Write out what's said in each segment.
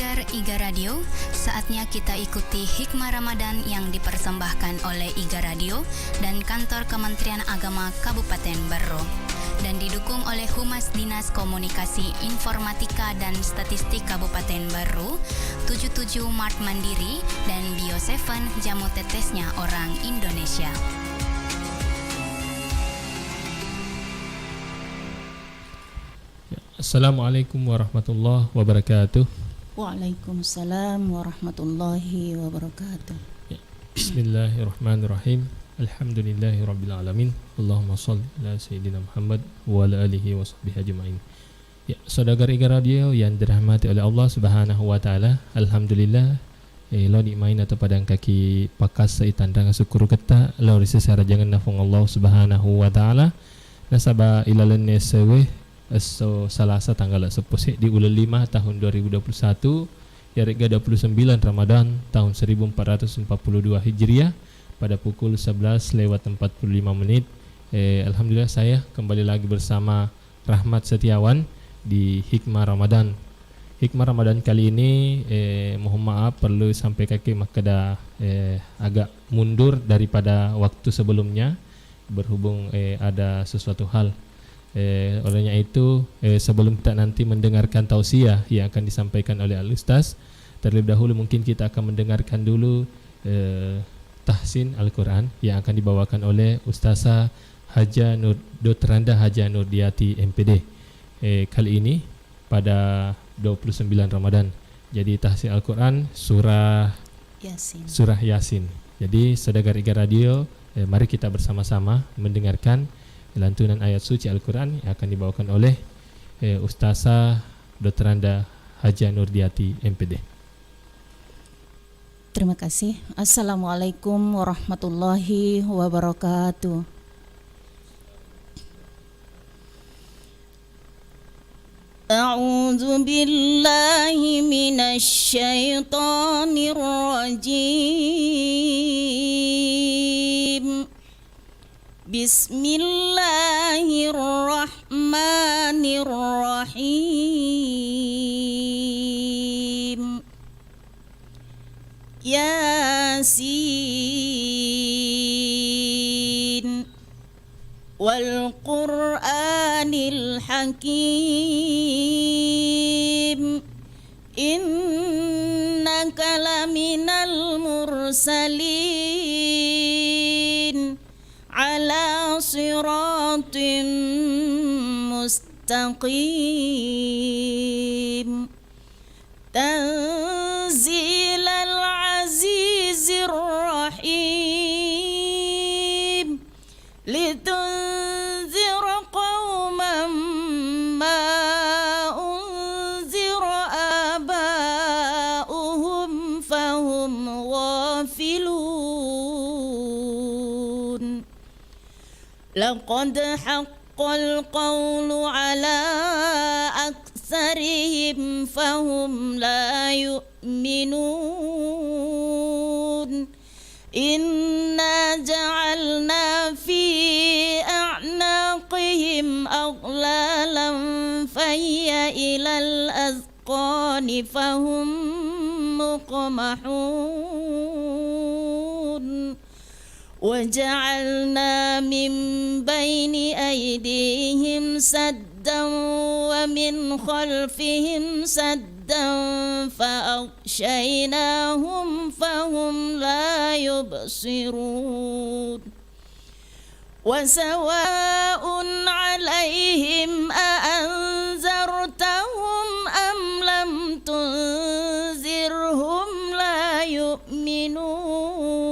Pendengar IGA Radio, saatnya kita ikuti Hikmah Ramadan yang dipersembahkan oleh IGA Radio dan Kantor Kementerian Agama Kabupaten Berro dan didukung oleh Humas Dinas Komunikasi Informatika dan Statistik Kabupaten Berro, 77 Mart Mandiri, dan Bio7 Jamu Tetesnya Orang Indonesia. Assalamualaikum warahmatullahi wabarakatuh. Waalaikumsalam warahmatullahi wabarakatuh. Bismillahirrahmanirrahim. Alhamdulillahirabbil alamin. Allahumma shalli ala sayyidina Muhammad wa ala alihi washabbihi ajmain. Ya, saudara IGA Radio yang dirahmati oleh Allah Subhanahu wa taala, alhamdulillah lo di main atau padang kaki pakas itandang syukur kita lo risara jangan nafung Allah Subhanahu wa taala nasaba ilalan nesewe so Salasa tanggal 10 di bulan 5 tahun 2021 ya 29 Ramadan tahun 1442 Hijriah pada pukul 11:45 Alhamdulillah saya kembali lagi bersama Rahmat Setiawan di Hikmah Ramadan. Hikmah Ramadan kali ini mohon maaf perlu sampai kaki makada agak mundur daripada waktu sebelumnya berhubung ada sesuatu hal. Olehnya itu sebelum kita nanti mendengarkan tausiah yang akan disampaikan oleh Al-Ustaz, terlebih dahulu mungkin kita akan mendengarkan dulu tahsin Al-Quran yang akan dibawakan oleh Ustazah Haja Nur Dotranda Haja Nurdiati MPD kali ini pada 29 Ramadan. Jadi tahsin Al-Quran surah Yasin. Jadi saudara IGA Radio, mari kita bersama-sama mendengarkan lantunan ayat suci Al-Quran yang akan dibawakan oleh Ustazah Dr. Anda Haja Nurdiati MPD. Terima kasih. Assalamualaikum warahmatullahi wabarakatuh. A'udzu billahi minasy syaithanir rajim. Bismillahirrahmanirrahim. Yasin wal Qur'anil Hakim. Innaka laminal mursalin ala siratim mustaqim. Tanzilal azizir rahim. Litunzira qawman ma unzira aba'uhum fahum ghafilun. Laqad haqqal qawlu ala aksarihim fahum la yu'minun. Inna ja'alna fi a'naqihim aghlalan fahiyya ilal azqani fahum muqmahun. وَجَعَلْنَا مِنْ بَيْنِ أَيْدِيهِمْ سَدًّا وَمِنْ خَلْفِهِمْ سَدًّا فَأَغْشَيْنَاهُمْ فَهُمْ لَا يُبْصِرُونَ وَسَوَاءٌ عَلَيْهِمْ أَأَنذَرْتَهُمْ أَمْ لَمْ تُنذِرْهُمْ لَا يُؤْمِنُونَ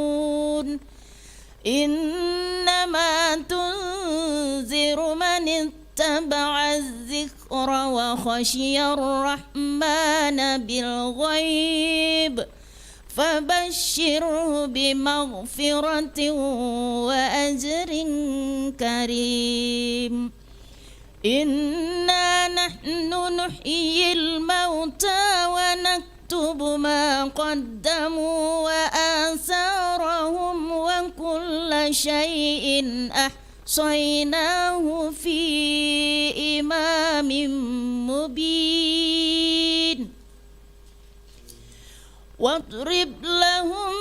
Innama tunziru man ittaba'a dzikra wa khashiyar rahmana bil ghaib fabashshirhu bimaghfiratin wa ajrin karim. Inna nahnu nuhyil mauta wa naktubu ma qaddamu wa atharahum wa kulla syai'in ahsaynahu fi imamin mubin. واضرب لهم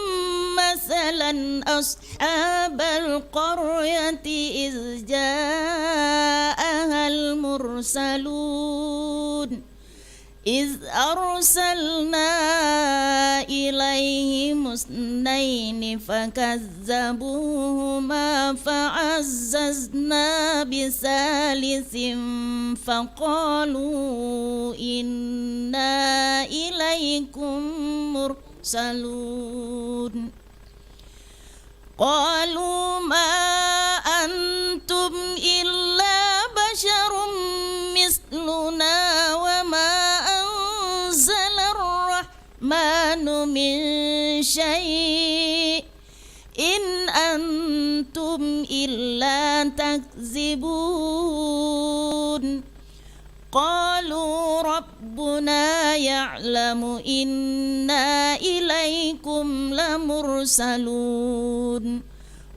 مثلا أصحاب القرية إذ جاءها المرسلون إذ أرسلنا إليهم اثنين فكذبوهما فعززنا بثالث فقالوا إنا إليكم مرسلون قالوا ما أنتم إلا بشر مثلنا وما أنزل الرحمن من شيء إن أنتم إلا تكذبون قالوا ربنا يعلم إنا إليكم لمرسلون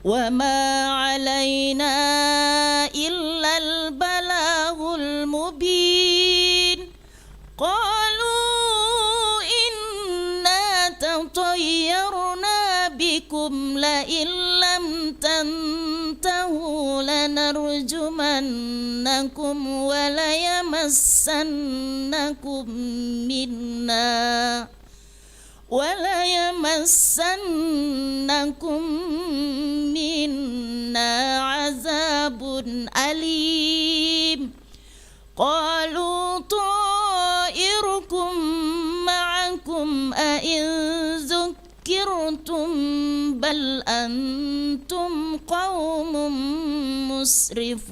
وما علينا إلا البلاغ المبين قالوا إنا تطيرنا بكم لئن لم تنتهوا لنرجمنكم وليمسنكم منا عذاب أليم قالوا طائركم معكم أئن ذكرتم بل أنتم قوم مسرفون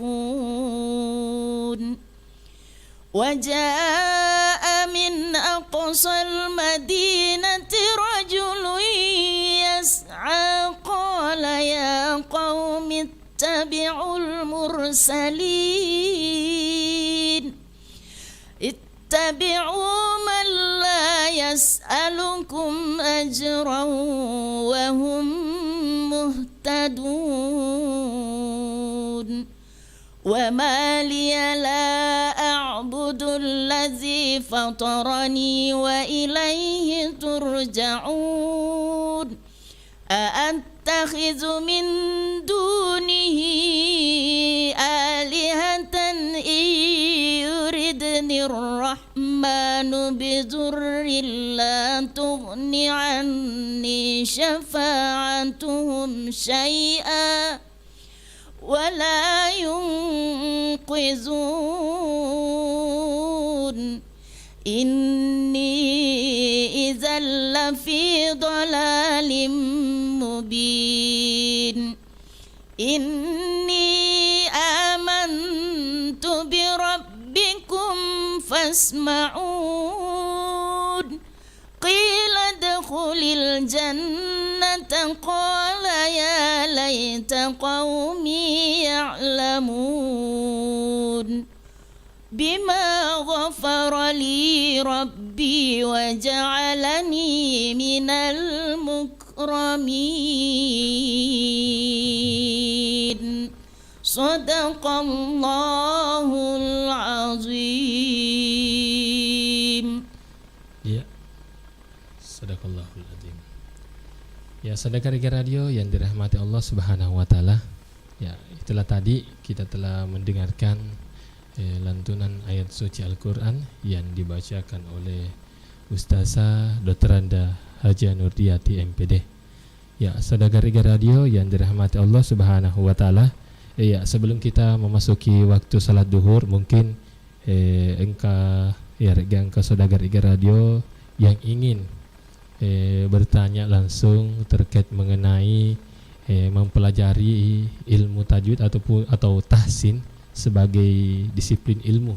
وجاء من أقصى المدينة رجل يسعى قال يا قوم اتبعوا المرسلين اتبعوا من لا يسألكم أجرا وهم مهتدون وما لي لا أعبد الذي فطرني وإليه ترجعون أأتخذ من دونه آلهة إن يردني الرحمن بضر لا تغن عني شفاعتهم شيئا ولا ينقذون إني إذا لفي ضلال مبين إني آمنت بربكم فاسمعون قيل ادخل الجنة قال يا ليت قومي يعلمون بما غفر لي ربي وجعلني من المكرمين صدق الله العظيم. Ya, sadaqallahul azim. Ya, saudara radio yang dirahmati Allah Subhanahu wa taala. Ya, itulah tadi kita telah mendengarkan lantunan ayat suci Al-Quran yang dibacakan oleh Ustazah Dr. Anda Haja Nurdiati MPD. Ya, saudara radio yang dirahmati Allah Subhanahu wa taala. Ya, sebelum kita memasuki waktu salat duhur, mungkin engkau saudara radio yang ingin bertanya langsung terkait mengenai mempelajari ilmu tajwid atau tahsin sebagai disiplin ilmu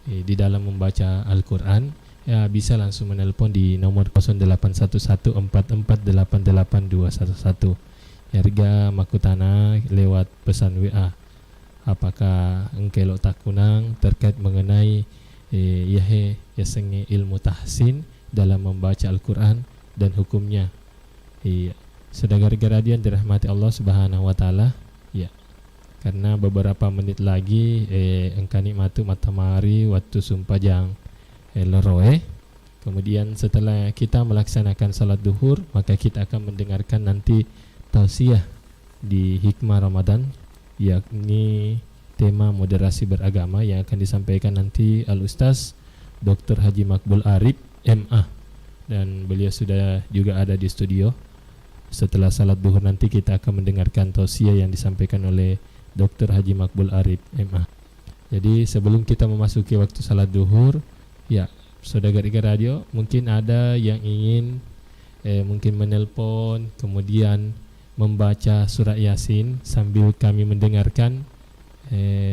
di dalam membaca Al-Quran, ya bisa langsung menelpon di nomor 081144882211. Harga makutana lewat pesan WA. Apakah engkelok takunang terkait mengenai ilmu tahsin dalam membaca Al-Quran dan hukumnya. Saudara radio yang dirahmati Allah Subhanahu wa taala, ya. Karena beberapa menit lagi engkau nikmatu matamari waktu sumpah jang leroe Kemudian setelah kita melaksanakan salat duhur, maka kita akan mendengarkan nanti tausiah di Hikmah Ramadan, yakni tema moderasi beragama yang akan disampaikan nanti Al-Ustaz Dr. Haji Makbul Arif MA, dan beliau sudah juga ada di studio. Setelah salat duhur nanti kita akan mendengarkan tausiah yang disampaikan oleh Dr. Haji Makbul Arif MA. Jadi sebelum kita memasuki waktu salat duhur, ya saudara Iga Radio, mungkin ada yang ingin mungkin menelpon, kemudian membaca surat Yasin sambil kami mendengarkan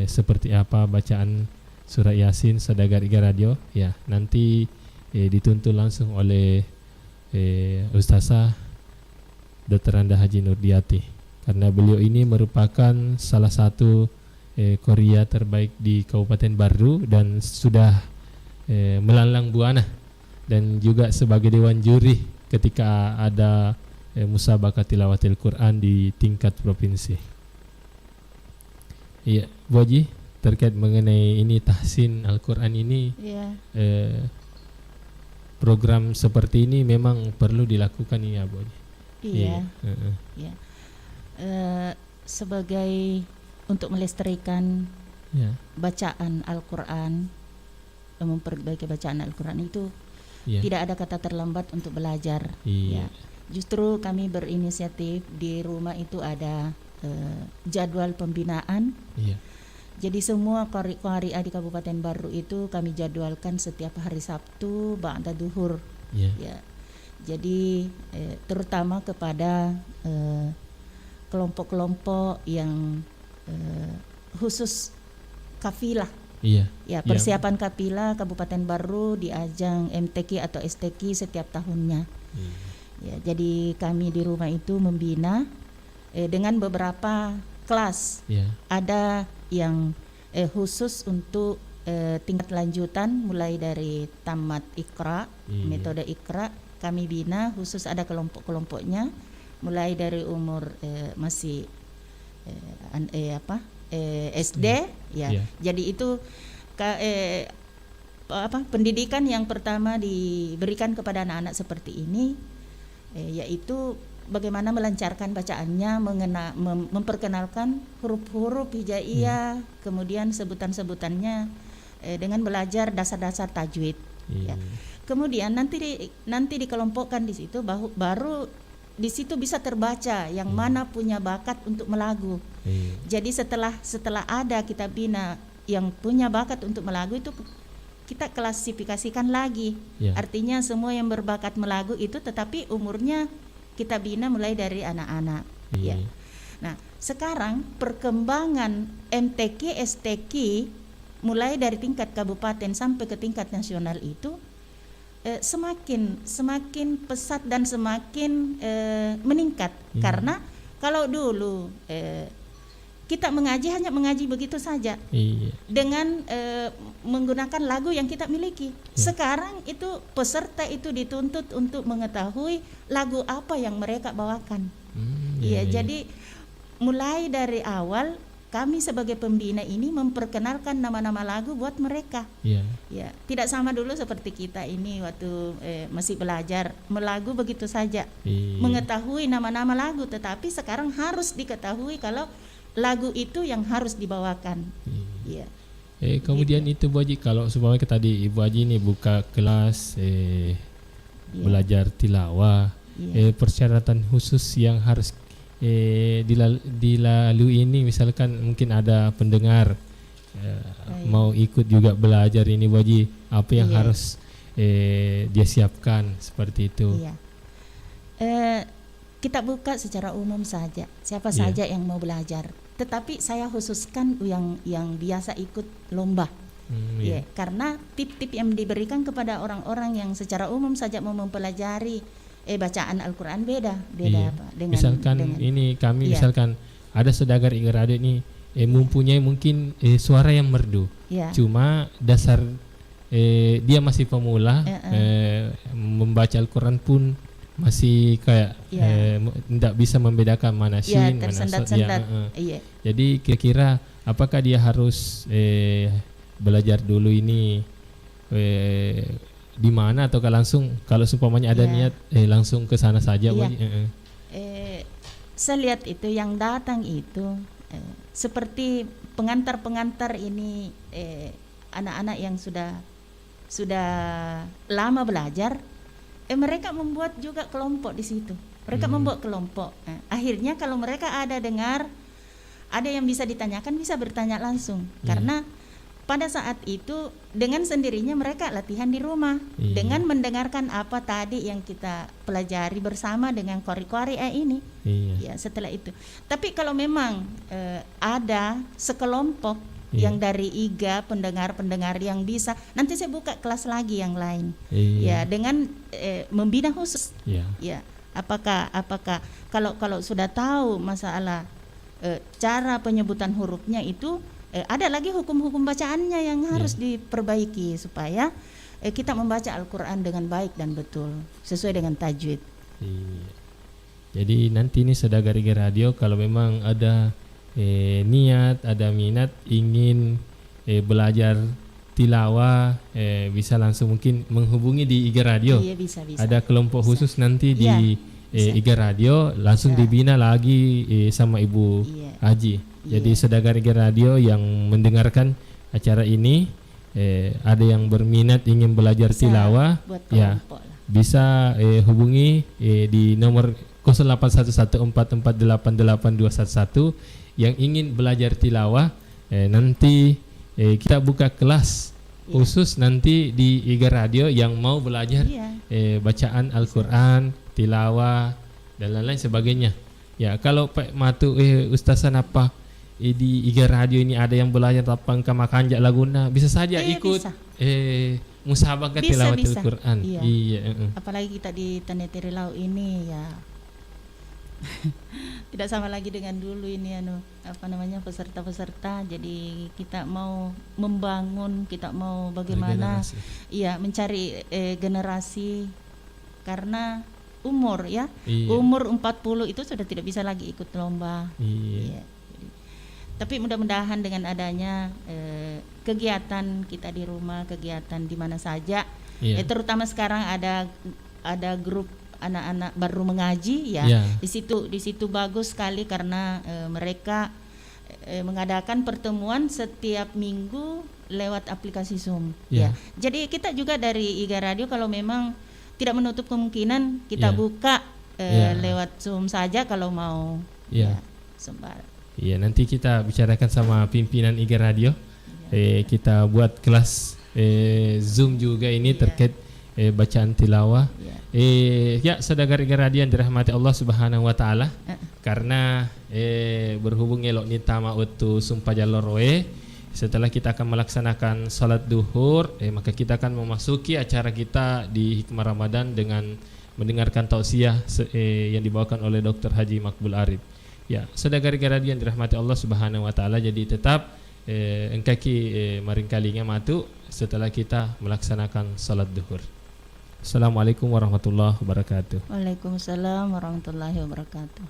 seperti apa bacaan surat Yasin saudara Iga Radio. Ya, nanti dituntun langsung oleh Ustazah Dr. Anda Haji Nurdiati, karena beliau ini merupakan salah satu Korea terbaik di Kabupaten Baru dan sudah melalang buana, dan juga sebagai dewan juri ketika ada musabaqah tilawatil Quran di tingkat provinsi. Iya, Bu Haji, terkait mengenai ini tahsin Al-Quran ini, Ya. program seperti ini memang perlu dilakukan ya, Bu Haji. Iya. Ya. Sebagai untuk melestarikan Ya. bacaan Al-Quran, memperbaiki bacaan Al-Quran itu Ya. tidak ada kata terlambat untuk belajar. Iya. Ya. Justru kami berinisiatif di rumah itu ada jadwal pembinaan. Iya. Jadi semua qari'ah di Kabupaten Baru itu kami jadwalkan setiap hari Sabtu ba'da duhur. Iya. Ya. Jadi terutama kepada kelompok-kelompok yang khusus kafilah. Iya. Ya, persiapan kafilah Kabupaten Baru di ajang MTQ atau STQ setiap tahunnya. Iya. Ya, jadi kami di rumah itu membina dengan beberapa kelas. Iya. Ada yang khusus untuk tingkat lanjutan mulai dari tamat Iqra, Iya. metode Iqra kami bina khusus, ada kelompok-kelompoknya mulai dari umur masih SD ya. Iya. Jadi itu pendidikan yang pertama diberikan kepada anak-anak seperti ini yaitu bagaimana melancarkan bacaannya, memperkenalkan huruf-huruf hijaiyah, kemudian sebutan-sebutannya dengan belajar dasar-dasar tajwid. Iya. Ya. Kemudian nanti dikelompokkan di situ, baru di situ bisa terbaca yang mana punya bakat untuk melagu. Iya. Jadi setelah ada kita bina yang punya bakat untuk melagu itu kita klasifikasikan lagi. Ya. Artinya semua yang berbakat melagu itu, tetapi umurnya kita bina mulai dari anak-anak. Iya. Ya. Nah, sekarang perkembangan MTQ, STQ mulai dari tingkat kabupaten sampai ke tingkat nasional itu semakin pesat dan semakin meningkat. Karena kalau dulu kita hanya mengaji begitu saja, Iya. dengan menggunakan lagu yang kita miliki. Sekarang itu peserta itu dituntut untuk mengetahui lagu apa yang mereka bawakan. Iya, jadi mulai dari awal kami sebagai pembina ini memperkenalkan nama-nama lagu buat mereka. Iya. Ya, tidak sama dulu seperti kita ini waktu masih belajar melagu begitu saja. Iya. Mengetahui nama-nama lagu, tetapi sekarang harus diketahui kalau lagu itu yang harus dibawakan. Iya. Kemudian itu Bu Haji, kalau supaya tadi Ibu Haji ini buka kelas belajar tilawah, persyaratan khusus yang harus dilalui ini, misalkan mungkin ada pendengar mau ikut juga belajar ini Bu Haji, apa yang harus dia siapkan seperti itu? Iya. Kita buka secara umum saja, siapa saja yang mau belajar. Tetapi saya khususkan yang biasa ikut lomba. Ya, karena tip-tip yang diberikan kepada orang-orang yang secara umum saja mau mempelajari bacaan Al-Quran beda apa dengan misalkan ini kami misalkan ada saudagar Iga Radio ini mempunyai mungkin suara yang merdu, cuma dasar dia masih pemula, membaca Al-Quran pun masih kayak tidak bisa membedakan mana shin, mana sod. Jadi kira-kira apakah dia harus belajar dulu ini di mana atau langsung kalau seumpamanya ada niat langsung ke sana saja? Iya. Wali? Saya lihat itu yang datang itu seperti pengantar-pengantar ini anak-anak yang sudah lama belajar, mereka membuat juga kelompok di situ. Mereka membuat kelompok. Akhirnya kalau mereka ada dengar, ada yang bisa ditanyakan, bisa bertanya langsung. Karena pada saat itu dengan sendirinya mereka latihan di rumah dengan mendengarkan apa tadi yang kita pelajari bersama dengan kori-kori ini. Ya, setelah itu. Tapi kalau memang ada sekelompok yang dari IGA pendengar-pendengar yang bisa, nanti saya buka kelas lagi yang lain. Ya, dengan membina khusus. Ya, apakah kalau sudah tahu masalah cara penyebutan hurufnya itu, ada lagi hukum-hukum bacaannya yang harus diperbaiki supaya kita membaca Al-Quran dengan baik dan betul sesuai dengan tajwid. Jadi nanti ini Saudagar IGA Radio kalau memang ada niat, ada minat ingin belajar tilawah, bisa langsung mungkin menghubungi di IGA Radio. Iya, bisa. Ada kelompok khusus nanti di IGA Radio, langsung dibina lagi sama Ibu Haji. Jadi Saudagar IGA Radio yang mendengarkan acara ini, ada yang berminat ingin belajar tilawah, bisa hubungi di nomor 081144888211 yang ingin belajar tilawah. Nanti kita buka kelas khusus nanti di IGA Radio yang mau belajar bacaan Al-Quran, tilawah dan lain-lain sebagainya. Ya, kalau Pak Matu Ustazan apa di IGA Radio ini ada yang belajar tapang kamakanjak laguna, bisa saja ikut musabaqah tilawatul Quran. Apalagi kita di Tanah Lau ini ya tidak sama lagi dengan dulu ini peserta-peserta. Jadi kita mau membangun, kita mau bagaimana mencari generasi, karena umur umur 40 itu sudah tidak bisa lagi ikut lomba. Tapi mudah-mudahan dengan adanya kegiatan kita di rumah, kegiatan di mana saja, terutama sekarang ada grup anak-anak baru mengaji di situ bagus sekali karena mereka mengadakan pertemuan setiap minggu lewat aplikasi Zoom. Jadi kita juga dari IGA Radio kalau memang tidak menutup kemungkinan kita buka lewat Zoom saja kalau mau. Sembar. Iya, nanti kita bicarakan sama pimpinan IGA Radio. Kita buat kelas Zoom juga ini terkait bacaan tilawah. Saudagar IGA Radio yang dirahmati Allah Subhanahu wa taala. Karena berhubung elok ni tama utu sumpah jaloroe, setelah kita akan melaksanakan salat duhur, maka kita akan memasuki acara kita di Hikmah Ramadan dengan mendengarkan tausiah yang dibawakan oleh Dr. Haji Makbul Arif. Ya, Saudagar IGA Radio yang dirahmati Allah Subhanahu wa taala, jadi tetap engkaki maring kalinya matu setelah kita melaksanakan salat duhur. Assalamualaikum warahmatullahi wabarakatuh. Waalaikumsalam warahmatullahi wabarakatuh.